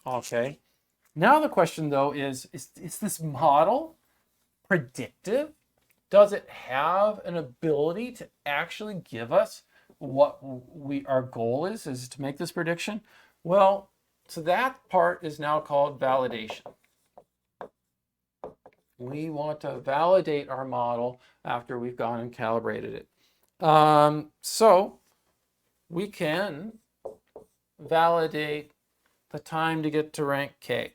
Okay. Now the question though is this model predictive? Does it have an ability to actually give us what our goal is to make this prediction? Well, so that part is now called validation. We want to validate our model after we've gone and calibrated it. So we can validate the time to get to rank K.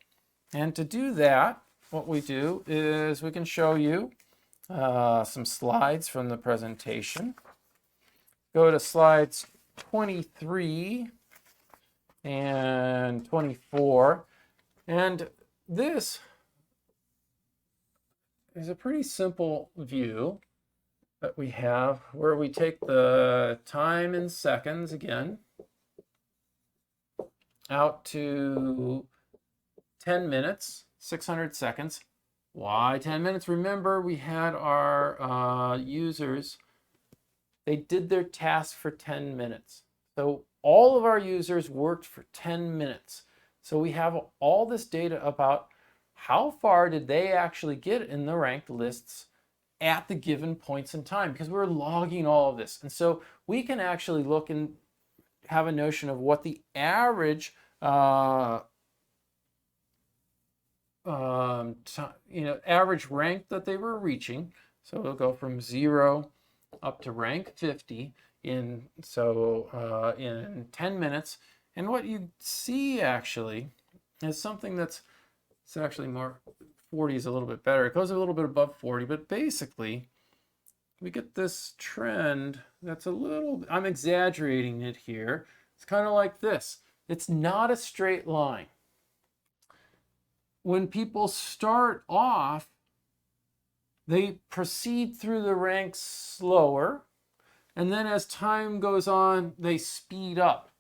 And to do that, what we do is we can show you some slides from the presentation. Go to slides 23 and 24. And this is a pretty simple view that we have where we take the time in seconds again out to 10 minutes, 600 seconds. Why 10 minutes? Remember, we had our users, they did their task for 10 minutes. So all of our users worked for 10 minutes. So we have all this data about how far did they actually get in the ranked lists at the given points in time, because we're logging all of this. And so we can actually look and have a notion of what the average average rank that they were reaching. So it'll go from 0 up to rank 50 in 10 minutes. And what you see actually is something it's actually more, 40 is a little bit better. It goes a little bit above 40, but basically we get this trend that's a little, I'm exaggerating it here. It's kind of like this. It's not a straight line. When people start off, they proceed through the ranks slower, and then as time goes on, they speed up.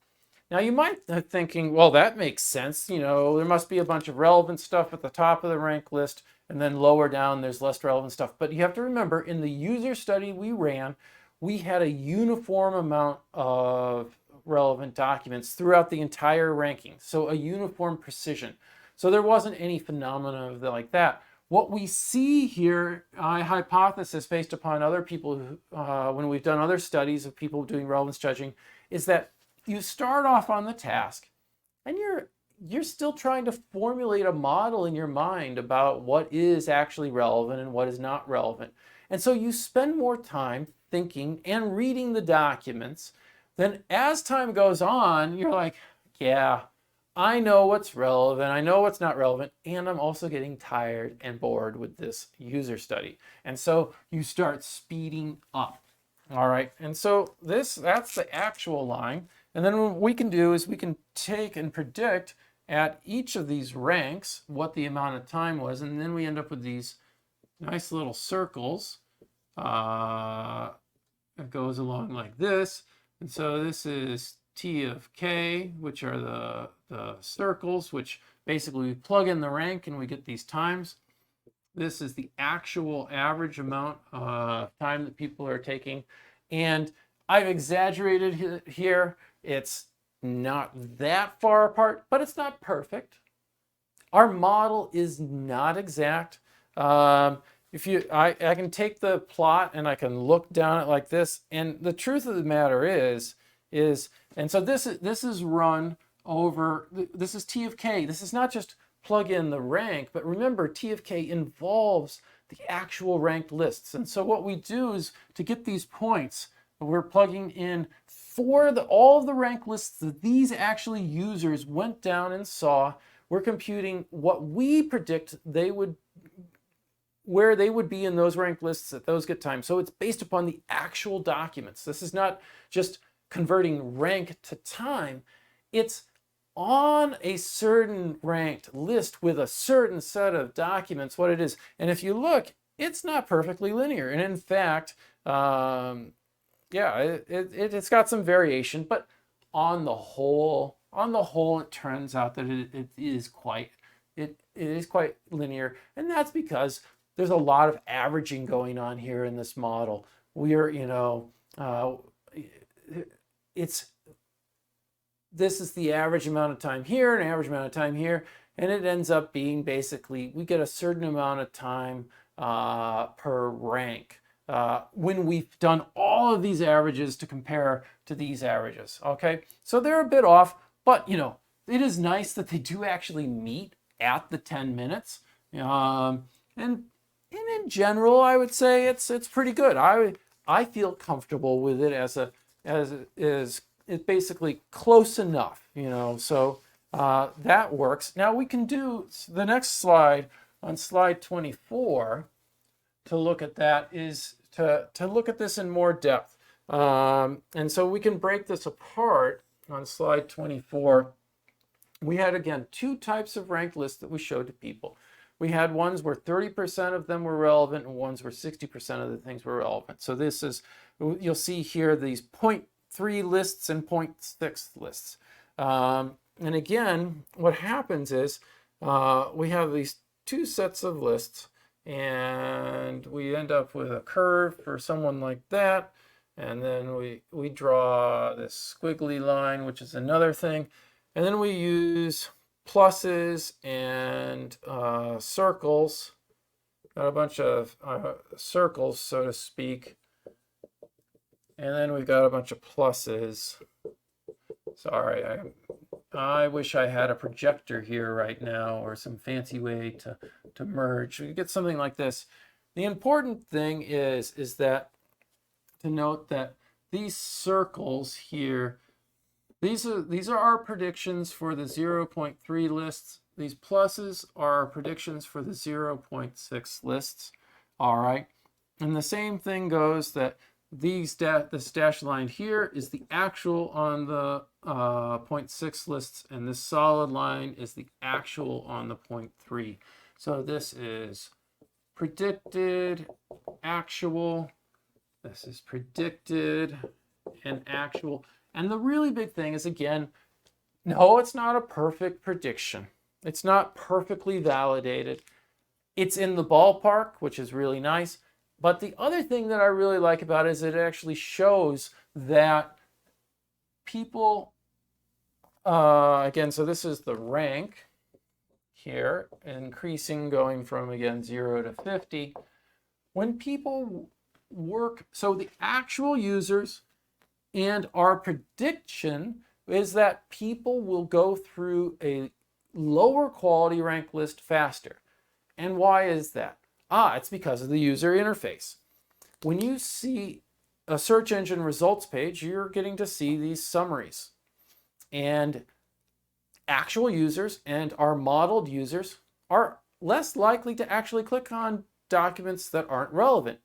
Now you might be thinking, well, that makes sense. You know, there must be a bunch of relevant stuff at the top of the rank list, and then lower down, there's less relevant stuff. But you have to remember, in the user study we ran, we had a uniform amount of relevant documents throughout the entire ranking. So a uniform precision. So there wasn't any phenomena like that. What we see here, a hypothesis based upon other people, when we've done other studies of people doing relevance judging, is that you start off on the task and you're still trying to formulate a model in your mind about what is actually relevant and what is not relevant. And so you spend more time thinking and reading the documents. Then as time goes on, you're like, yeah, I know what's relevant, I know what's not relevant, and I'm also getting tired and bored with this user study. And so you start speeding up. All right, and so that's the actual line. And then what we can do is we can take and predict at each of these ranks what the amount of time was, and then we end up with these nice little circles. It goes along like this. And so this is T of K, which are the circles, which basically we plug in the rank and we get these times. This is the actual average amount of time that people are taking. And I've exaggerated here. It's not that far apart, but it's not perfect. Our model is not exact. I can take the plot and I can look down it like this. And the truth of the matter is, and so this is run over, this is T of K. This is not just plug in the rank, but remember T of K involves the actual ranked lists. And so what we do is to get these points, we're plugging in for all of the ranked lists that these actually users went down and saw. We're computing what we predict where they would be in those ranked lists at those get times. So it's based upon the actual documents. This is not just converting rank to time. It's on a certain ranked list with a certain set of documents, what it is. And if you look, it's not perfectly linear. And in fact, it's got some variation, but on the whole, it turns out that it is quite linear. And that's because there's a lot of averaging going on here in this model. this is the average amount of time here and average amount of time here, and it ends up being basically we get a certain amount of time per rank when we've done all of these averages to compare to these averages. Okay, so they're a bit off, but you know, it is nice that they do actually meet at the 10 minutes. And in general, I would say it's pretty good. I feel comfortable with it as it's basically close enough, you know. So that works. Now we can do the next slide on slide 24 to look at that is to look at this in more depth. And so we can break this apart on slide 24. We had, again, two types of ranked lists that we showed to people. We had ones where 30% of them were relevant and ones where 60% of the things were relevant. So this is, you'll see here these 0.3 lists and 0.6 lists. And again, what happens is we have these two sets of lists, and we end up with a curve for someone like that. And then we draw this squiggly line, which is another thing. And then we use pluses and circles. Got a bunch of circles, so to speak. And then we've got a bunch of pluses. Sorry, I wish I had a projector here right now or some fancy way to merge. We get something like this. The important thing is that to note that these circles here, these are our predictions for the 0.3 lists. These pluses are our predictions for the 0.6 lists. All right. And the same thing goes that this dashed line here is the actual on the 0.6 lists, and this solid line is the actual on the 0.3. So this is predicted, actual. This is predicted and actual. And the really big thing is, again, no, it's not a perfect prediction. It's not perfectly validated. It's in the ballpark, which is really nice. But the other thing that I really like about it is it actually shows that people, again, so this is the rank here, increasing, going from, again, 0 to 50. When people work, so the actual users and our prediction is that people will go through a lower quality ranked list faster. And why is that? It's because of the user interface. When you see a search engine results page, you're getting to see these summaries. And actual users and our modeled users are less likely to actually click on documents that aren't relevant.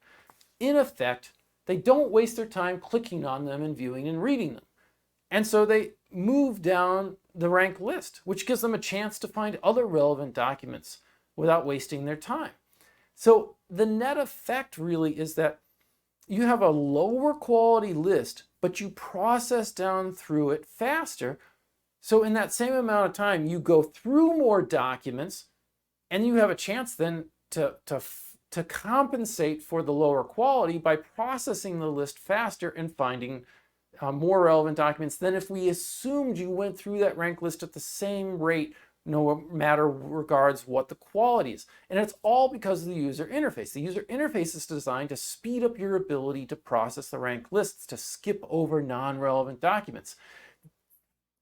In effect, they don't waste their time clicking on them and viewing and reading them. And so they move down the ranked list, which gives them a chance to find other relevant documents without wasting their time. So the net effect really is that you have a lower quality list, but you process down through it faster. So in that same amount of time, you go through more documents, and you have a chance then to compensate for the lower quality by processing the list faster and finding more relevant documents than if we assumed you went through that ranked list at the same rate, no matter regards what the quality is. And it's all because of the user interface. The user interface is designed to speed up your ability to process the ranked lists, to skip over non-relevant documents.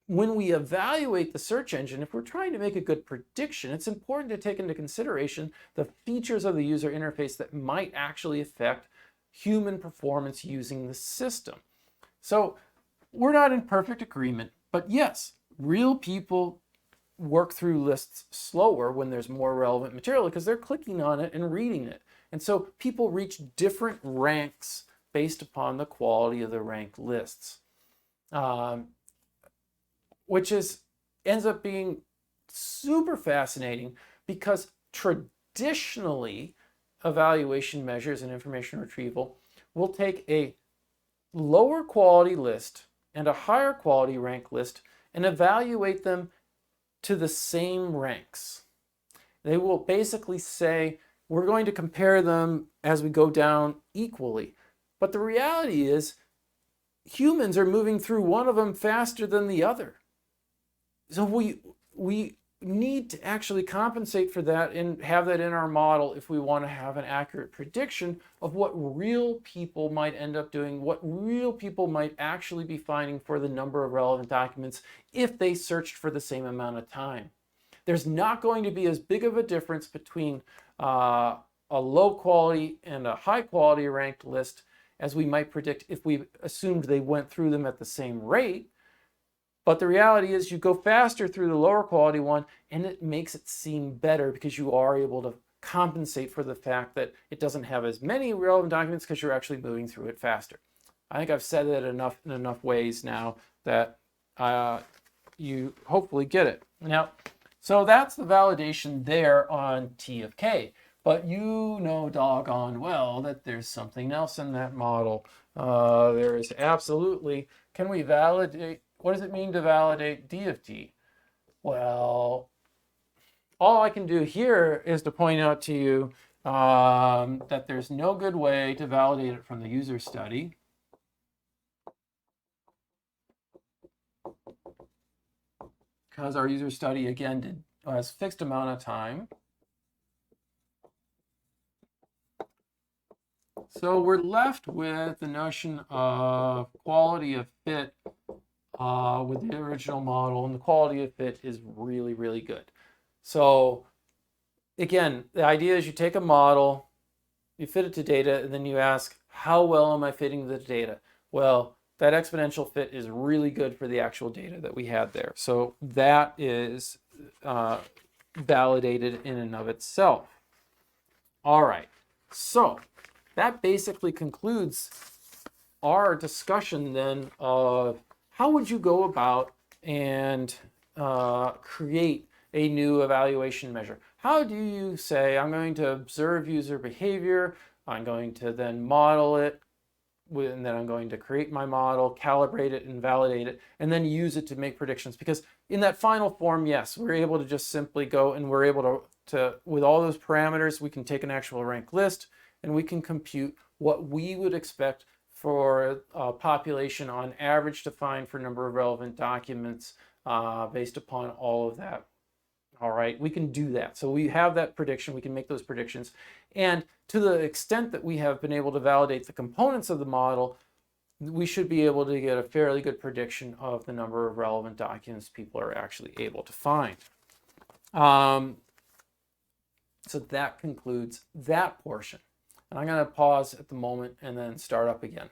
When we evaluate the search engine, if we're trying to make a good prediction, it's important to take into consideration the features of the user interface that might actually affect human performance using the system. So we're not in perfect agreement, but yes, real people work through lists slower when there's more relevant material because they're clicking on it and reading it. And so people reach different ranks based upon the quality of the ranked lists. Which ends up being super fascinating because traditionally evaluation measures and information retrieval will take a lower quality list and a higher quality rank list and evaluate them to the same ranks. They will basically say, we're going to compare them as we go down equally. But the reality is, humans are moving through one of them faster than the other. So we need to actually compensate for that and have that in our model if we want to have an accurate prediction of what real people might end up doing, what real people might actually be finding for the number of relevant documents if they searched for the same amount of time. There's not going to be as big of a difference between a low quality and a high quality ranked list as we might predict if we assumed they went through them at the same rate. But the reality is you go faster through the lower quality one and it makes it seem better because you are able to compensate for the fact that it doesn't have as many relevant documents because you're actually moving through it faster. I think I've said it enough in enough ways now that you hopefully get it. Now, so that's the validation there on T of K. But you know doggone well that there's something else in that model. There is absolutely, can we validate, what does it mean to validate D of T? Well, all I can do here is to point out to you that there's no good way to validate it from the user study. Because our user study, again, has fixed amount of time. So we're left with the notion of quality of fit with the original model, and the quality of fit is really, really good. So again, the idea is you take a model, you fit it to data, and then you ask, how well am I fitting the data? Well, that exponential fit is really good for the actual data that we had there. So that is validated in and of itself. All right, so that basically concludes our discussion then of how would you go about and create a new evaluation measure. How do you say, I'm going to observe user behavior, I'm going to then model it, and then I'm going to create my model, calibrate it and validate it, and then use it to make predictions. Because in that final form, yes, we're able to just simply go and we're able to with all those parameters, we can take an actual ranked list and we can compute what we would expect for a population on average to find for number of relevant documents based upon all of that. All right, we can do that. So we have that prediction, we can make those predictions. And to the extent that we have been able to validate the components of the model, we should be able to get a fairly good prediction of the number of relevant documents people are actually able to find. So that concludes that portion. And I'm going to pause at the moment and then start up again.